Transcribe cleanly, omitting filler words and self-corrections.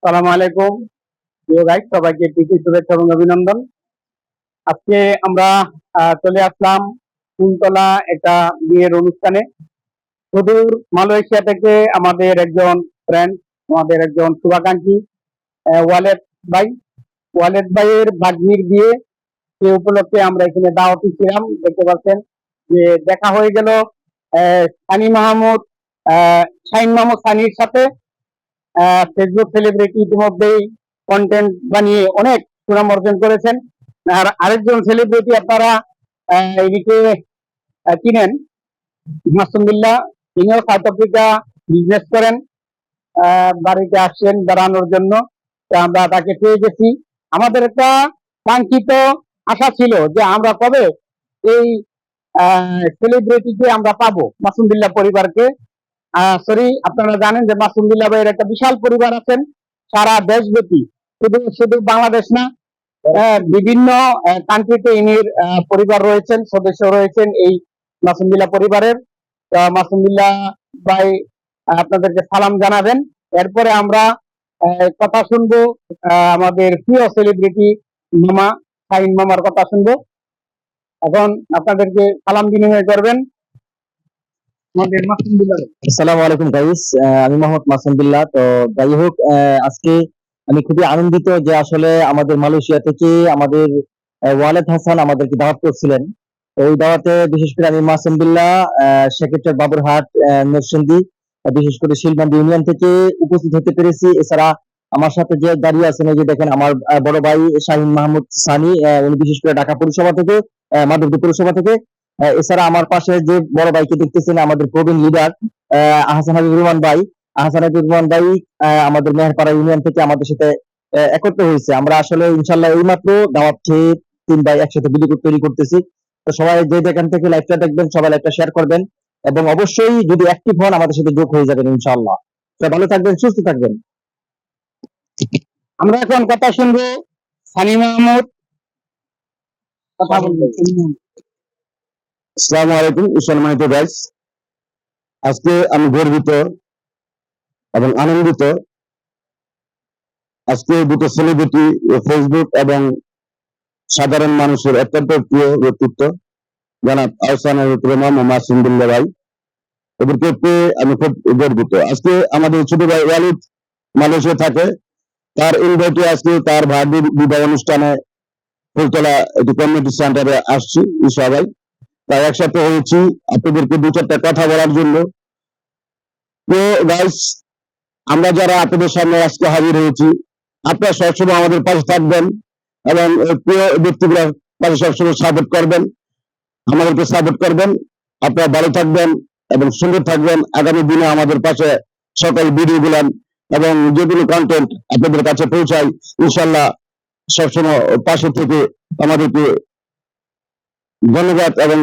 সালাম আলাইকুম প্রিয় গাইড, সবাইকে প্রীতি শুভেচ্ছা এবং অভিনন্দন। আজকে আমরা চলে আসলাম ফুলতলা একটা বিয়ের অনুষ্ঠানে। সুদূর মালয়েশিয়া থেকে আমাদের একজন ফ্রেন্ড, আমাদের একজন শুভাকাঙ্ক্ষী ওয়ালেদ ভাই, ওয়ালেদ ভাইয়ের ভাগ্নির বিয়ে, সে উপলক্ষে আমরা এখানে দাওয়াতি ছিলাম। দেখতে পাচ্ছেন যে দেখা হয়ে গেল সানি মাহমুদ, শাহিন মাহমুদ সানির সাথে। ফেসবুক সেলিব্রিটি ইতিমধ্যেই কন্টেন্ট বানিয়ে অনেক সুনাম অর্জন করেছেন। আর আরেকজন সেলিব্রিটি আপনারা এদিকে চিনেন, মাসুম বিল্লাহ। তিনিও সাউথ আফ্রিকা বিজনেস করেন, বাড়িতে আসছেন বেড়ানোর জন্য। তো আমরা তাকে পেয়ে গেছি। আমাদের একটা কাঙ্ক্ষিত আশা ছিল যে আমরা কবে এই সেলিব্রিটিকে আমরা পাবো, মাসুম বিল্লাহ পরিবারকে। সরি, আপনারা জানেন যে মাসুম বিল্লাহ ভাইয়ের একটা বিশাল পরিবার আছেন সারা দেশব্যাপী, শুধু শুধু বাংলাদেশ না, বিভিন্ন কান্ট্রিতে ইনির পরিবার রয়েছেন, সদস্য রয়েছেন এই মাসুম বিল্লাহ পরিবারের। মাসুম বিল্লাহ ভাই আপনাদেরকে সালাম জানাবেন। এরপরে আমরা কথা শুনবো আমাদের প্রিয় সেলিব্রিটি মামা শাহিন মামার কথা শুনবো। এখন আপনাদেরকে সালাম বিনিময় করবেন আমাদের মাসুম বিল্লাহ। আসসালামু আলাইকুম গাইস, আমি মোহাম্মদ মাসুম বিল্লাহ। তো যাই হোক, আজকে আমি খুবই আনন্দিত যে আসলে আমাদের মালয়েশিয়া থেকে আমাদের ওয়ালেদ হাসান আমাদেরকে দাওয়াত করছিলেন। তো এই দাওয়াতে বিশেষ করে আমি মাসুম বিল্লাহ, সেক্রেটারি বাবুরহাট, নরসিংদী, বিশেষ করে শিলবান্দি ইউনিয়ন থেকে উপস্থিত হতে পেরেছি। এছাড়া আমার সাথে যে দাঁড়িয়ে আছেন, এই যে দেখেন আমার বড় ভাই শাহিন মাহমুদ সানি, উনি বিশেষ করে ঢাকা পৌরসভা থেকে, মাধবদী পৌরসভা থেকে। এছাড়া আমার পাশে যে বড় ভাইকে দেখতেছেন, আমাদের প্রবীণ লিডার আহসান হাবিবুর রহমান ভাই। আহসান হাবিবুর রহমান ভাই আমাদের মেহেরপাড়া ইউনিয়ন থেকে আমাদের সাথে একত্র হয়েছে। আমরা আসলে ইনশাল্লাহ এইমাত্র দাওয়াত খেয়ে 3 ভাই একসাথে ভিডিও তৈরি করতেছি। তো সবাই যে যেখান থেকে লাইভটা দেখবেন, সবাই লাইভটা শেয়ার করবেন এবং অবশ্যই যদি অ্যাক্টিভ হন আমাদের সাথে যোগ হয়ে যাবেন ইনশাআল্লাহ। তো ভালো থাকবেন, সুস্থ থাকবেন। আমরা এখন কথা শুনবো সানি মাহমুদ, কথা বলবেন। আসসালামু আলাইকুম সম্মানিত গাইস, আজকে আমি গর্বিত এবং আনন্দিত। আজকে দুটো সেলিব্রিটি ফেসবুক এবং সাধারণ মানুষের অত্যন্ত প্রিয় ব্যক্তিত্ব জনাব আহসান হাবিবুর রহমান ও মাসুম বিল্লাহ ভাই, এদেরকে পেয়ে আমি খুব গর্বিত। আজকে আমাদের ছোট ভাই ওয়ালিদ মালয়েশিয়া থাকে, তার ইনভাইটে আজকে তার ভাইয়ের বিবাহ অনুষ্ঠানে ফুলতলা একটি কমিউনিটি সেন্টারে আসছি সবাই, তাই একসাথে হয়েছি আপনাদেরকে 2-4টা কথা বলার জন্য। তো গাইস, আমরা যারা আপনাদের সামনে আজকে হাজির হয়েছি, আপনারা সবসময় আমাদের পাশে থাকবেন এবং প্রিয় ব্যক্তিগুলোর পাশে সবসময় সাপোর্ট করবেন, আমাদেরকে সাপোর্ট করবেন। আপনারা ভালো থাকবেন এবং সুন্দর থাকবেন। আগামী দিনে আমাদের পাশে সকল ভিডিওগুলো এবং যেগুলো কন্টেন্ট আপনাদের কাছে পৌঁছায়, ইনশাল্লাহ সবসময় পাশে থেকে আমাদেরকে ধন্যবাদ এবং